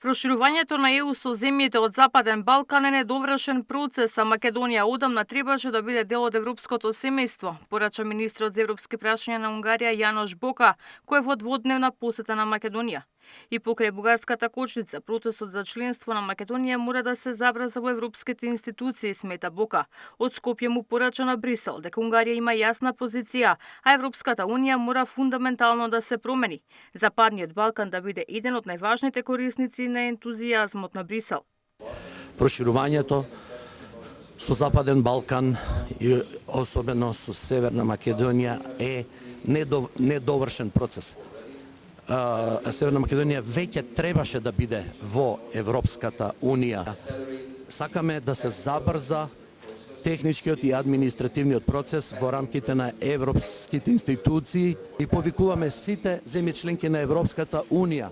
Проширувањето на ЕУ со земјите од Западен Балкан е недовршен процес, а Македонија одамна требаше да биде дел од европското семејство, порача министрот за европски прашања на Унгарија Јанош Бока, кој е во дводневна посета на Македонија. И покрај бугарската кочница, процесот за членство на Македонија мора да се забрза во европските институции, смета Бока. Од Скопје му порача на Брисел дека Унгарија има јасна позиција, а Европската унија мора фундаментално да се промени. Западниот Балкан да биде еден од најважните корисници на ентузијазмот на Брисел. Проширувањето со Западен Балкан и особено со Северна Македонија е недовршен процес. Северна Македонија веќе требаше да биде во Европската унија. Сакаме да се забрза техничкиот и административниот процес во рамките на европските институции и повикуваме сите земји членки на Европската унија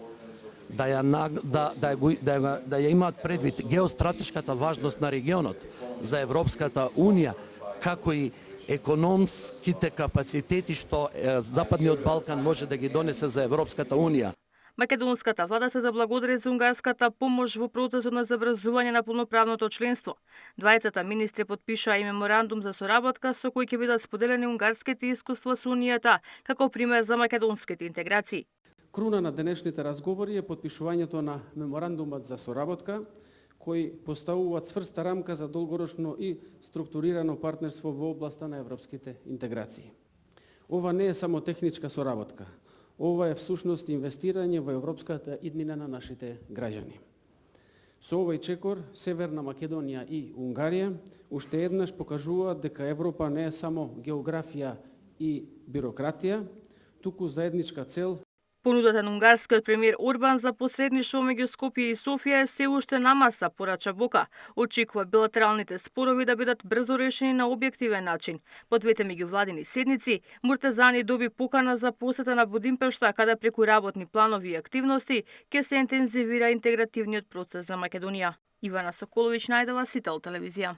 да ја имаат предвид геостратешката важност на регионот за Европската унија, како и економските капацитети што Западниот Балкан може да ги донесе за Европската унија. Македонската влада се заблагодари за унгарската помош во процесот на забрзување на полноправното членство. Двајцата министри потпишаа и меморандум за соработка со кој ќе бидат споделени унгарските искуства со Унијата како пример за македонските интеграции. Круна на денешните разговори е потпишувањето на меморандумот за соработка, кој поставува цврста рамка за долгорочно и структурирано партнерство во областа на европските интеграции. Ова не е само техничка соработка. Ова е всушност инвестирање во европската иднина на нашите граѓани. Со овој чекор, Северна Македонија и Унгарија уште еднаш покажуваат дека Европа не е само географија и бирократија, туку заедничка цел. Понудата на унгарскиот премиер Орбан за посредништво меѓу Скопје и Софија е се уште на маса, порача Бока. Очекува билатералните спорови да бидат брзо решени на објективен начин. По двете меѓувладини седници, Муртезани доби покана за посета на Будимпешта, каде преку работни планови и активности ќе се интензивира интегративниот процес за Македонија. Ивана Соколовиќ најдова, Сител телевизија.